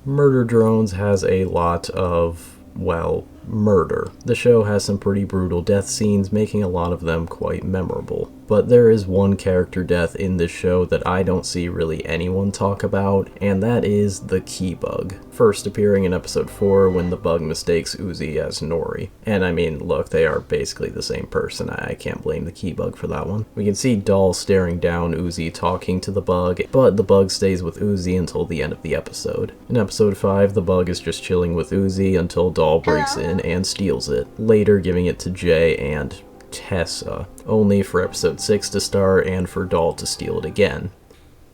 Murder Drones has a lot of, well, murder. The show has some pretty brutal death scenes, making a lot of them quite memorable. But there is one character death in this show that I don't see really anyone talk about, and that is the Key Bug. First appearing in episode 4 when the bug mistakes Uzi as Nori. And I mean, look, they are basically the same person. I can't blame the Key Bug for that one. We can see Doll staring down Uzi talking to the bug, but the bug stays with Uzi until the end of the episode. In episode 5, the bug is just chilling with Uzi until Doll breaks in and steals it, later giving it to Jay and Tessa, only for episode 6 to start and for Doll to steal it again.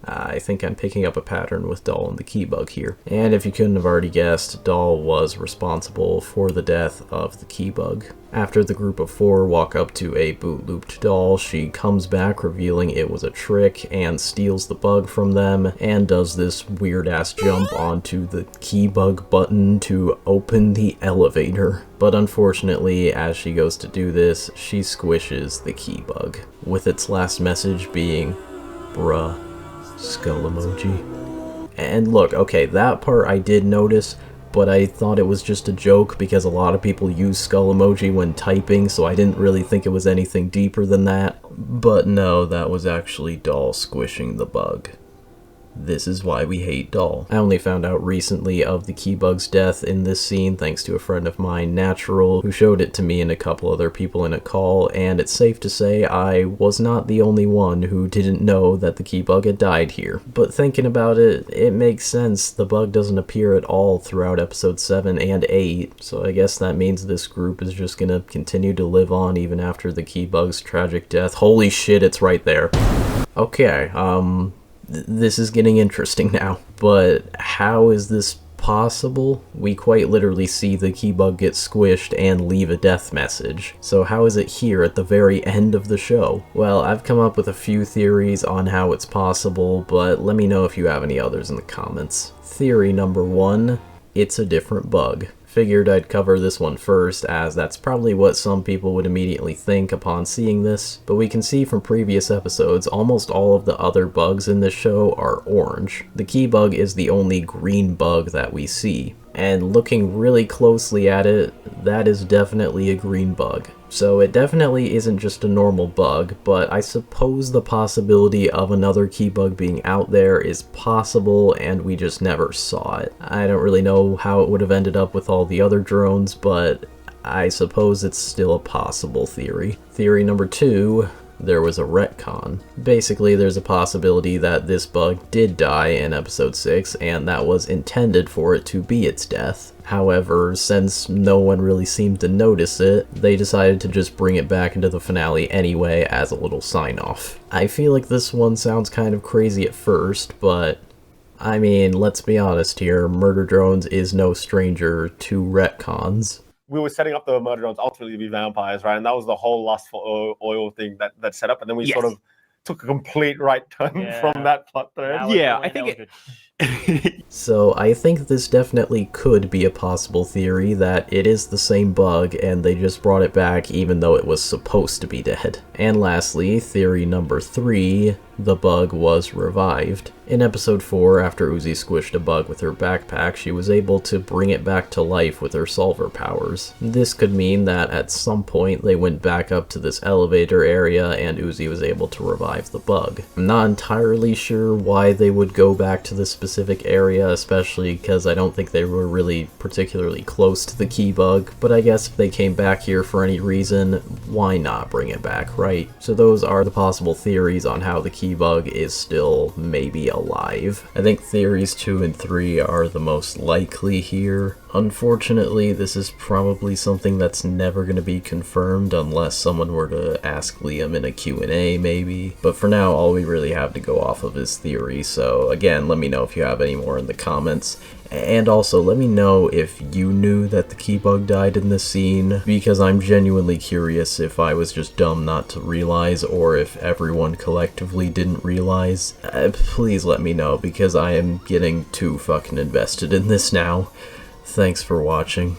I think I'm picking up a pattern with Doll and the Key Bug here. And if you couldn't have already guessed, Doll was responsible for the death of the Key Bug. After the group of 4 walk up to a boot-looped doll, she comes back revealing it was a trick and steals the bug from them and does this weird-ass jump onto the Key Bug button to open the elevator. But unfortunately, as she goes to do this, she squishes the Key Bug, with its last message being, "Bruh." Skull emoji. And look, okay, that part I did notice, but I thought it was just a joke because a lot of people use skull emoji when typing, so I didn't really think it was anything deeper than that. But no, that was actually Doll squishing the bug. This is why we hate Doll. I only found out recently of the Key Bug's death in this scene thanks to a friend of mine, Natural, who showed it to me and a couple other people in a call, and it's safe to say I was not the only one who didn't know that the Key Bug had died here. But thinking about it, it makes sense. The bug doesn't appear at all throughout episode 7 and 8, so I guess that means this group is just gonna continue to live on even after the Key Bug's tragic death. Holy shit, it's right there. Okay, this is getting interesting now, but how is this possible? We quite literally see the Key Bug get squished and leave a death message. So how is it here at the very end of the show? Well, I've come up with a few theories on how it's possible, but let me know if you have any others in the comments. Theory number 1, it's a different bug. Figured I'd cover this one first, as that's probably what some people would immediately think upon seeing this, but we can see from previous episodes almost all of the other bugs in this show are orange. The Key Bug is the only green bug that we see, and looking really closely at it, that is definitely a green bug. So it definitely isn't just a normal bug, but I suppose the possibility of another Key Bug being out there is possible and we just never saw it. I don't really know how it would have ended up with all the other drones, but I suppose it's still a possible theory. Theory number 2, there was a retcon. Basically, there's a possibility that this bug did die in episode 6 and that was intended for it to be its death. However, since no one really seemed to notice it, they decided to just bring it back into the finale anyway as a little sign-off. I feel like this one sounds kind of crazy at first, but I mean, let's be honest here, Murder Drones is no stranger to retcons. We were setting up the murder drones ultimately to be vampires, right? And that was the whole lust for oil thing that set up. And then we sort of took a complete right turn from that plot thread. Yeah, I think it... So I think this definitely could be a possible theory that it is the same bug and they just brought it back even though it was supposed to be dead. And lastly, theory number 3, the bug was revived. In episode 4, after Uzi squished a bug with her backpack, she was able to bring it back to life with her solver powers. This could mean that at some point they went back up to this elevator area and Uzi was able to revive the bug. I'm not entirely sure why they would go back to this specific area, especially because I don't think they were really particularly close to the Key Bug, but I guess if they came back here for any reason, why not bring it back, right? So those are the possible theories on how the Key Bug is still maybe alive. I think theories 2 and 3 are the most likely here. Unfortunately, this is probably something that's never going to be confirmed unless someone were to ask Liam in a Q&A maybe. But for now, all we really have to go off of is theory, so again, let me know if you have any more in the comments. And also, let me know if you knew that the Key Bug died in this scene, because I'm genuinely curious if I was just dumb not to realize, or if everyone collectively didn't realize. Please let me know, because I am getting too fucking invested in this now. Thanks for watching.